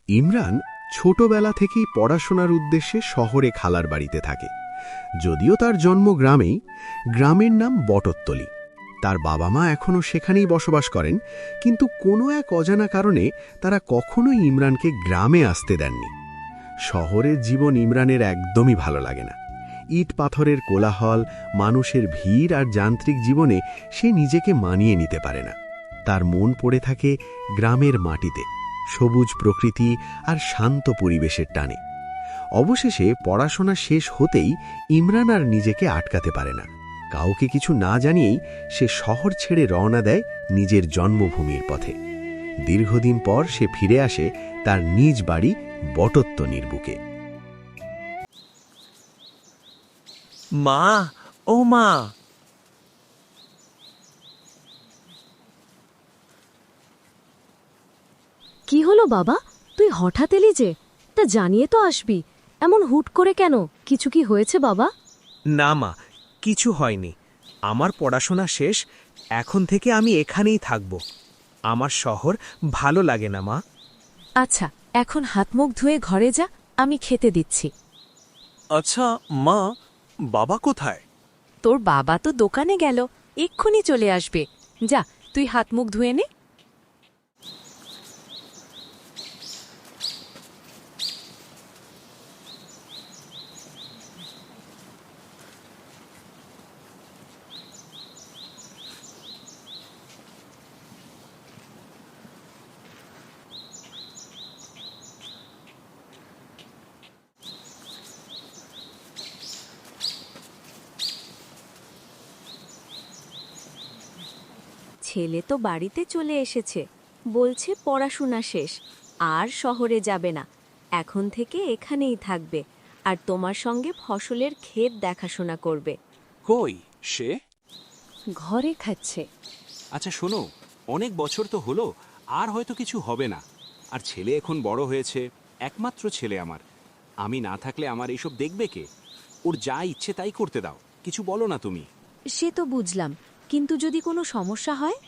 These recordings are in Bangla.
ইমরান ছোটবেলা থেকেই পড়াশোনার উদ্দেশ্যে শহরে খালার বাড়িতে থাকে। যদিও তার জন্ম গ্রামেই, গ্রামের নাম বটতলী। তার বাবা মা এখনও সেখানেই বসবাস করেন, কিন্তু কোনো এক অজানা কারণে তারা কখনোই ইমরানকে গ্রামে আসতে দেননি। শহরের জীবন ইমরানের একদমই ভালো লাগে না। ইট পাথরের কোলাহল, মানুষের ভিড় আর যান্ত্রিক জীবনে সে নিজেকে মানিয়ে নিতে পারে না। তার মন পড়ে থাকে গ্রামের মাটিতে, সবুজ প্রকৃতি আর শান্ত পরিবেশের টানে। অবশেষে পড়াশোনা শেষ হতেই ইমরান আর নিজেকে আটকাতে পারে না। কাউকে কিছু না জানিয়েই সে শহর ছেড়ে রওনা দেয় নিজের জন্মভূমির পথে। দীর্ঘদিন পর সে ফিরে আসে তার নিজ বাড়ি বটতলীর বুকে। মা, ও মা! কি হলো বাবা, তুই হঠাৎ এলি যে? তা জানিয়ে তো আসবি, এমন হুট করে কেন? কিছু কি হয়েছে বাবা? না মা, কিছু হয়নি। আমার পড়াশোনা শেষ, এখন থেকে আমি এখানেই থাকব। আমার শহর ভালো লাগে না মা। আচ্ছা, এখন হাত মুখ ধুয়ে ঘরে যা, আমি খেতে দিচ্ছি। আচ্ছা মা, বাবা কোথায়? তোর বাবা তো দোকানে গেল, এক্ষুনি চলে আসবে। যা, তুই হাত মুখ ধুয়ে নে। ছেলে তো বাড়িতে চলে এসেছে, বলছে পড়াশোনা শেষ, আর শহরে যাবে না, এখন থেকে এখানেই থাকবে, আর তোমার সঙ্গে ফসলের ক্ষেত দেখাশোনা করবে। কই সে? ঘরে খাচ্ছে। আচ্ছা শোনো, অনেক বছর তো হলো, আর হয়তো কিছু হবে না। আর ছেলে এখন বড় হয়েছে, একমাত্র ছেলে আমার। আমি না থাকলে আমার এইসব দেখবে কে? ওর যা ইচ্ছে তাই করতে দাও, কিছু বলো না তুমি। সে তো বুঝলাম, কিন্তু যদি কোনো সমস্যা হয়?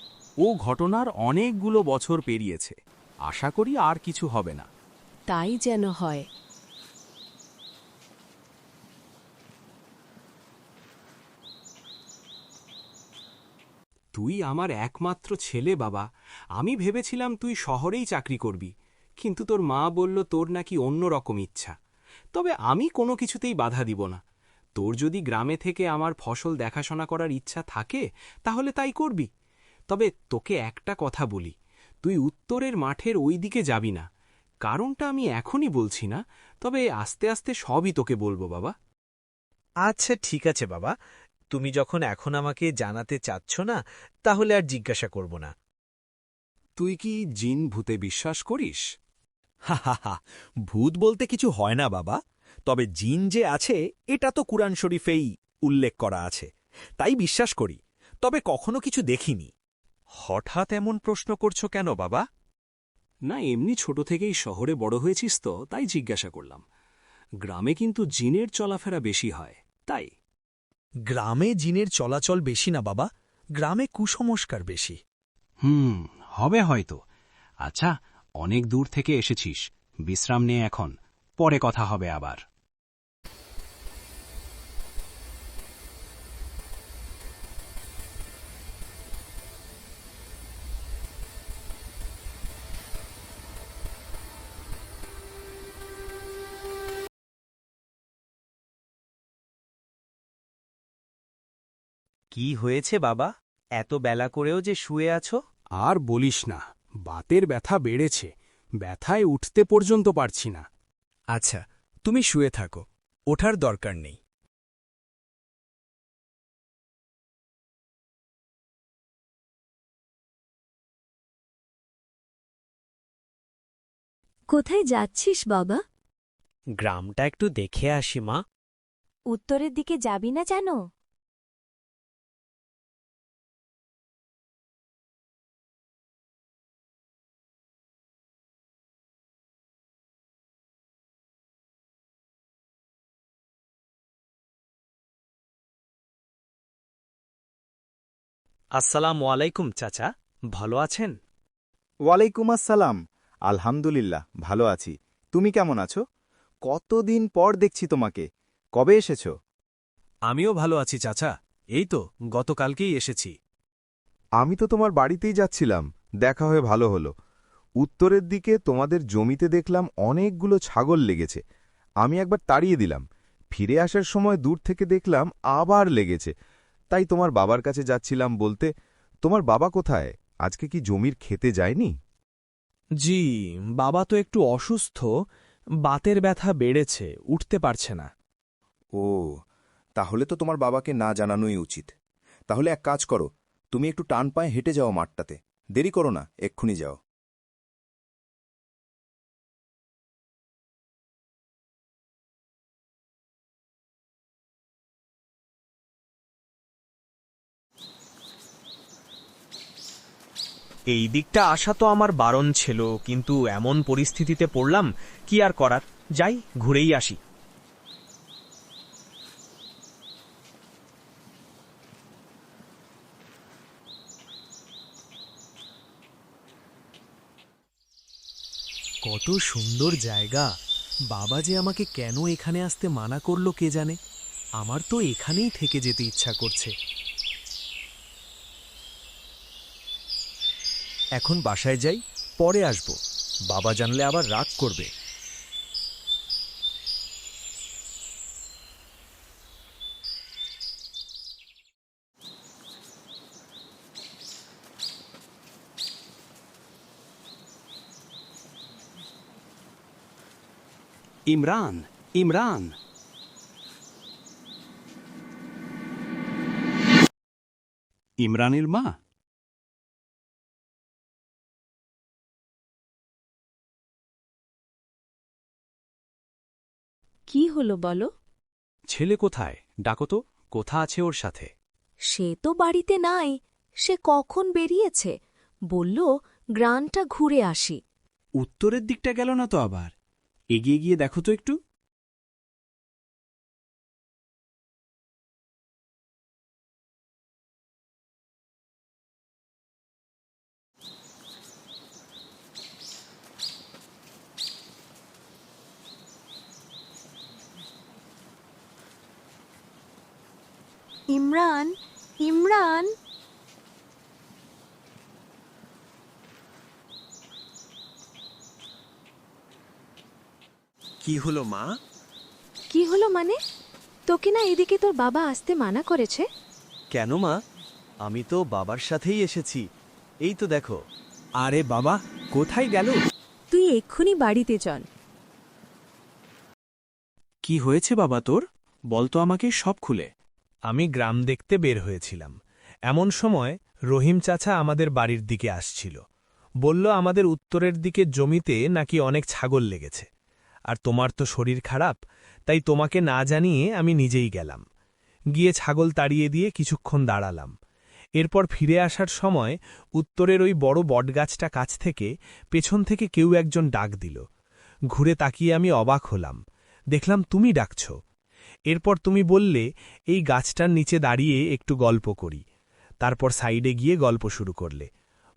ও ঘটনার অনেকগুলো বছর পেরিয়েছে, আশা করি আর কিছু হবে না। তাই যেন হয়। তুই আমার একমাত্র ছেলে বাবা, আমি ভেবেছিলাম তুই শহরেই চাকরি করবি, কিন্তু তোর মা বলল তোর নাকি অন্য রকম ইচ্ছা। তবে আমি কোনো কিছুতেই বাধা দিব না। তোর যদি গ্রামে থেকে আমার ফসল দেখাশোনা করার ইচ্ছা থাকে তাহলে তাই করবি। তবে তোকে একটা কথা বলি, তুই উত্তরের মাঠের ওই দিকে যাবি না। কারণটা আমি এখনই বলছি না, তবে আস্তে আস্তে সবই তোকে বলবো বাবা। আচ্ছা ঠিক আছে বাবা, তুমি যখন এখন আমাকে জানাতে চাচ্ছ না, তাহলে আর জিজ্ঞাসা করব না। তুই কি জিন ভূতে বিশ্বাস করিস? হা হা হা, ভূত বলতে কিছু হয় না বাবা, তবে জিন যে আছে এটা তো কুরআন শরীফেই উল্লেখ করা আছে, তাই বিশ্বাস করি, তবে কখনো কিছু দেখিনি। হঠাৎ এমন প্রশ্ন করছো কেন বাবা? না, এমনি ছোট থেকেই শহরে বড় হয়েছিস তো, তাই জিজ্ঞাসা করলাম। গ্রামে কিন্তু জিনের চলাফেরা বেশি হয়, তাই। গ্রামে জিনের চলাচল বেশি না বাবা, গ্রামে কুসংস্কার বেশি। হবে হয়তো। আচ্ছা, অনেক দূর থেকে এসেছিস, বিশ্রাম নে এখন, পরে কথা হবে আবার। কি হয়েছে বাবা, এত বেলা করেও যে শুয়ে আছো? আর বলিস না, বাতের ব্যথা বেড়েছে, ব্যথায় উঠতে পর্যন্ত পারছি না। আচ্ছা, তুমি শুয়ে থাকো, ওঠার দরকার নেই। কোথায় যাচ্ছিস বাবা? গ্রামটা একটু দেখে আসি মা। উত্তরের দিকে যাবি না জানো? আসসালামু আলাইকুম চাচা, ভালো আছেন? ওয়ালাইকুম আসসালাম। আলহামদুলিল্লাহ ভালো আছি। তুমি কেমন আছো? কতদিন পর দেখছি তোমাকে। কবে এসেছো? আমিও ভালো আছি চাচা, এই তো গতকালকেই এসেছি। আমি তো তোমার বাড়িতেই যাচ্ছিলাম, দেখা হয়ে ভালো হলো। উত্তরের দিকে তোমাদের জমিতে দেখলাম অনেকগুলো ছাগল লেগেছে। আমি একবার তাড়িয়ে দিলাম, ফিরে আসার সময় দূর থেকে দেখলাম আবার লেগেছে। তাই তোমার বাবার কাছে যাচ্ছিলাম বলতে, তোমার বাবা কোথায়? আজকে কি জমির খেতে যায়নি? জি, বাবা তো একটু অসুস্থ, বাতের ব্যথা বেড়েছে, উঠতে পারছে না। ও, তাহলে তো তোমার বাবাকে না জানানোই উচিত। তাহলে এক কাজ করো, তুমি একটু টান পায়ে হেঁটে যাও মাঠটাতে। দেরি করো না, এক্ষুনি যাও। এই দিকটা আসা তো আমার বারণ ছিল, কিন্তু এমন পরিস্থিতিতে পড়লাম, কি আর করার, যাই ঘুরেই আসি। কত সুন্দর জায়গা! বাবা যে আমাকে কেন এখানে আসতে মানা করলো কে জানে। আমার তো এখানেই থেকে যেতে ইচ্ছা করছে। এখন বাসায় যাই, পরে আসব। বাবা জানলে আবার রাগ করবে। ইমরান, ইমরান! ইমরানের মা? কি হলো বলো? ছেলে কোথায়? ডাকো তো, কোথা আছে ওর সাথে? সে তো বাড়িতে নাই, সে কখন বেরিয়েছে। বলল গ্রানটা ঘুরে আসি। উত্তরের দিকটা গেল না তো আবার? এগিয়ে গিয়ে দেখো তো একটু। ইমরান, ইমরান! কি হলো মা? কি হলো মানে? তোকে না এদিকে তোর বাবা আসতে মানা করেছে? কেন মা? আমি তো বাবার সাথেই এসেছি, এই তো দেখো। আরে বাবা, কোথায় গেল? তুই এক্ষুনি বাড়িতে চল। কি হয়েছে বাবা তোর? বলতো আমাকে সব খুলে। আমি গ্রাম দেখতে বের হয়েছিলাম, এমন সময় রহিম চাচা আমাদের বাড়ির দিকে আসছিল। বলল আমাদের উত্তরের দিকে জমিতে নাকি অনেক ছাগল লেগেছে, আর তোমার তো শরীর খারাপ, তাই তোমাকে না জানিয়ে আমি নিজেই গেলাম। গিয়ে ছাগল তাড়িয়ে দিয়ে কিছুক্ষণ দাঁড়ালাম। এরপর ফিরে আসার সময় উত্তরের ওই বড় বটগাছটা কাছ থেকে পেছন থেকে কেউ একজন ডাক দিল। ঘুরে তাকিয়ে আমি অবাক হলাম, দেখলাম তুমি ডাকছ। এরপর তুমি বললে এই গাছটার নিচে দাঁড়িয়ে একটু গল্প করি। তারপর সাইডে গিয়ে গল্প শুরু করলে।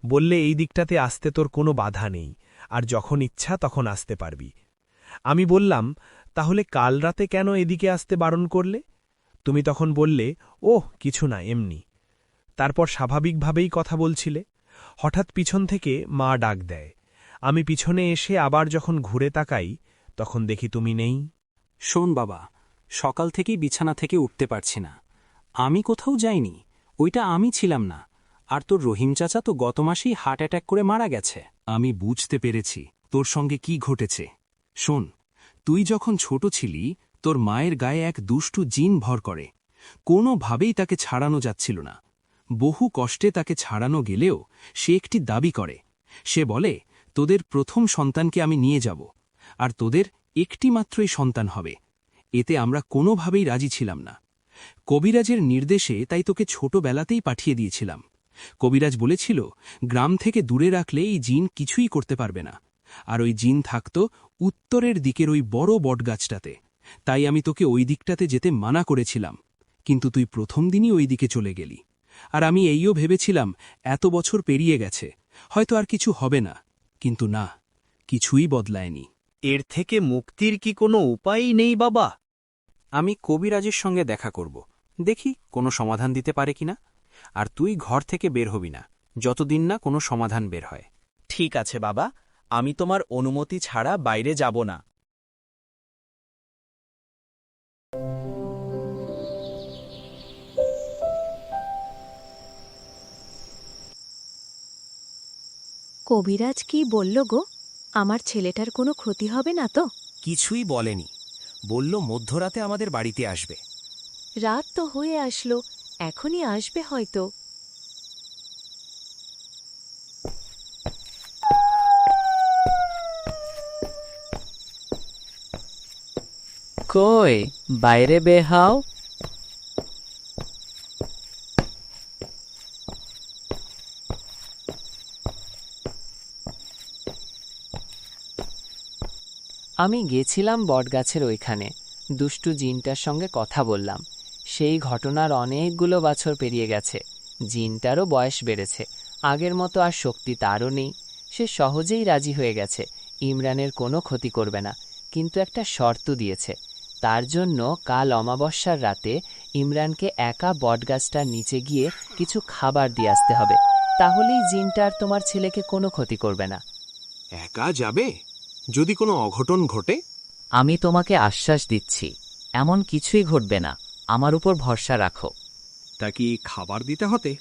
বললে এই দিকটাতে আসতে তোর কোনো বাধা নেই, আর যখন ইচ্ছা তখন আসতে পারবি। আমি বললাম, তাহলে কাল রাতে কেন এদিকে আসতে বারণ করলে? তুমি তখন বললে, ওহ কিছু না, এমনি। তারপর স্বাভাবিকভাবেই কথা বলছিলে। হঠাৎ পিছন থেকে মা ডাক দেয়। আমি পিছনে এসে আবার যখন ঘুরে তাকাই, তখন দেখি তুমি নেই। শোন বাবা, সকাল থেকেই বিছানা থেকে উঠতে পারছি না। আমি কোথাও যাইনি, ওইটা আমি ছিলাম না। আর তোর রহিম চাচা তো গত মাসেই হার্ট অ্যাটাক করে মারা গেছে। আমি বুঝতে পেরেছি তোর সঙ্গে কি ঘটেছে। শোন, তুই যখন ছোট ছিলি, তোর মায়ের গায়ে এক দুষ্টু জিন ভর করে। কোনোভাবেই তাকে ছাড়ানো যাচ্ছিল না। বহু কষ্টে তাকে ছাড়ানো গেলেও সে একটি দাবি করে। সে বলে, তোদের প্রথম সন্তানকে আমি নিয়ে যাব, আর তোদের একটি মাত্রই সন্তান হবে। এতে আমরা কোনোভাবেই রাজি ছিলাম না। কবিরাজের নির্দেশে তাই তোকে ছোটবেলাতেই পাঠিয়ে দিয়েছিলাম। কবিরাজ বলেছিল, গ্রাম থেকে দূরে রাখলে এই জিন কিছুই করতে পারবে না। আর ওই জিন থাকত উত্তরের দিকের ওই বড় বটগাছটাতে। তাই আমি তোকে ওই দিকটাতে যেতে মানা করেছিলাম, কিন্তু তুই প্রথম দিনই ওই দিকে চলে গেলি। আর আমি এইও ভেবেছিলাম এত বছর পেরিয়ে গেছে, হয়তো আর কিছু হবে না। কিন্তু না, কিছুই বদলায়নি। এর থেকে মুক্তির কি কোনো উপায়ই নেই বাবা? আমি কবিরাজের সঙ্গে দেখা করব, দেখি কোনো সমাধান দিতে পারে কিনা। আর তুই ঘর থেকে বের হবি না যতদিন না কোনো সমাধান বের হয়। ঠিক আছে বাবা, আমি তোমার অনুমতি ছাড়া বাইরে যাব না। কবিরাজ কি বলল গো? আমার ছেলেটার কোনো ক্ষতি হবে না তো? কিছুই বলেনি, বলল মধ্যরাতে আমাদের বাড়িতে আসবে। রাত তো হয়ে আসলো, এখনই আসবে হয়তো। কই বাইরে বের হও। আমি গেছিলাম বটগাছের ওইখানে, দুষ্টু জিনটার সঙ্গে কথা বললাম। সেই ঘটনার অনেকগুলো বছর পেরিয়ে গেছে, জিনটারও বয়স বেড়েছে, আগের মতো আর শক্তি তারও নেই। সে সহজেই রাজি হয়ে গেছে, ইমরানের কোনো ক্ষতি করবে না, কিন্তু একটা শর্ত দিয়েছে। তার জন্য কাল অমাবস্যার রাতে ইমরানকে একা বটগাছটার নিচে গিয়ে কিছু খাবার দিয়ে আসতে হবে, তাহলেই জিনটা আর তোমার ছেলেকে কোনো ক্ষতি করবে না। একা যাবে? যদি কোনো অঘটন ঘটে? আমি তোমাকে আশ্বাস দিচ্ছি, এমন কিছুই ঘটবে না, আমার উপর ভরসা রাখো। তা কি খাবার দিতে হতে?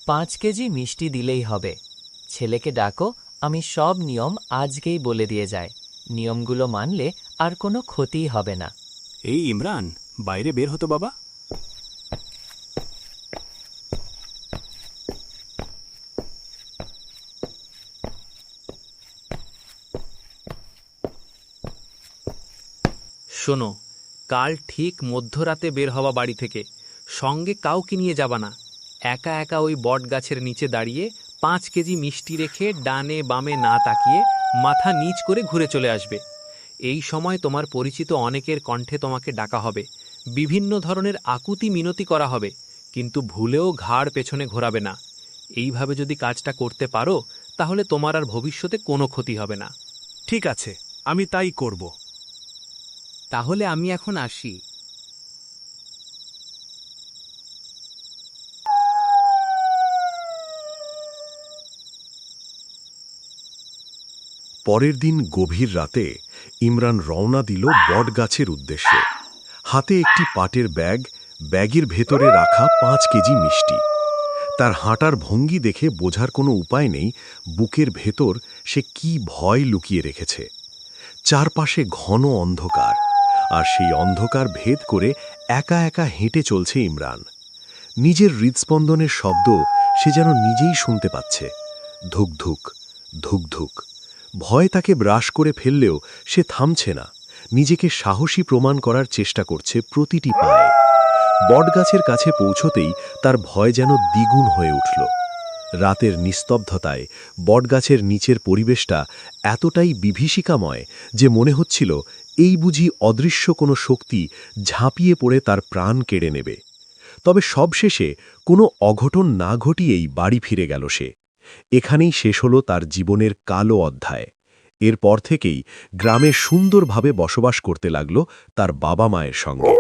5 কেজি মিষ্টি দিলেই হবে। ছেলেকে ডাকো, আমি সব নিয়ম আজকেই বলে দিয়ে যাই। নিয়মগুলো মানলে আর কোনো ক্ষতিই হবে না। এই ইমরান, বাইরে বের হতো বাবা। শোনো, কাল ঠিক মধ্যরাতে বের হওয়া বাড়ি থেকে, সঙ্গে কাউকে নিয়ে যাবা না। একা একা ওই বট গাছের নিচে দাঁড়িয়ে 5 কেজি মিষ্টি রেখে ডানে বামে না তাকিয়ে মাথা নিচ করে ঘুরে চলে আসবে। এই সময় তোমার পরিচিত অনেকের কণ্ঠে তোমাকে ডাকা হবে, বিভিন্ন ধরনের আকুতি মিনতি করা হবে, কিন্তু ভুলেও ঘাড় পেছনে ঘোরাবে না। এইভাবে যদি কাজটা করতে পারো, তাহলে তোমার আর ভবিষ্যতে কোনো ক্ষতি হবে না। ঠিক আছে, আমি তাই করব। তাহলে আমি এখন আসি। পরের দিন গভীর রাতে ইমরান রওনা দিল বটগাছের উদ্দেশ্যে। হাতে একটি পাটের ব্যাগ, ব্যাগের ভেতরে রাখা 5 কেজি মিষ্টি। তার হাঁটার ভঙ্গি দেখে বোঝার কোনো উপায় নেই বুকের ভেতর সে কি ভয় লুকিয়ে রেখেছে। চারপাশে ঘন অন্ধকার, আর সেই অন্ধকার ভেদ করে একা একা হেঁটে চলছে ইমরান। নিজের হৃদস্পন্দনের শব্দ সে যেন নিজেই শুনতে পাচ্ছে, ধুকধুক ধুকধুক। ভয় তাকে ব্রাশ করে ফেললেও সে থামছে না, নিজেকে সাহসী প্রমাণ করার চেষ্টা করছে প্রতিটি পায়ে। বটগাছের কাছে পৌঁছতেই তার ভয় যেন দ্বিগুণ হয়ে উঠল। রাতের নিস্তব্ধতায় বটগাছের নিচের পরিবেশটা এতটাই বিভীষিকাময় যে মনে হচ্ছিল এই বুঝি অদৃশ্য কোনো শক্তি ঝাঁপিয়ে পড়ে তার প্রাণ কেড়ে নেবে। তবে সবশেষে কোনো অঘটন না ঘটিয়েই বাড়ি ফিরে গেল সে। এখানেই শেষ হল তার জীবনের কালো অধ্যায়। এরপর থেকেই গ্রামে সুন্দরভাবে বসবাস করতে লাগল তার বাবা মায়ের সঙ্গে।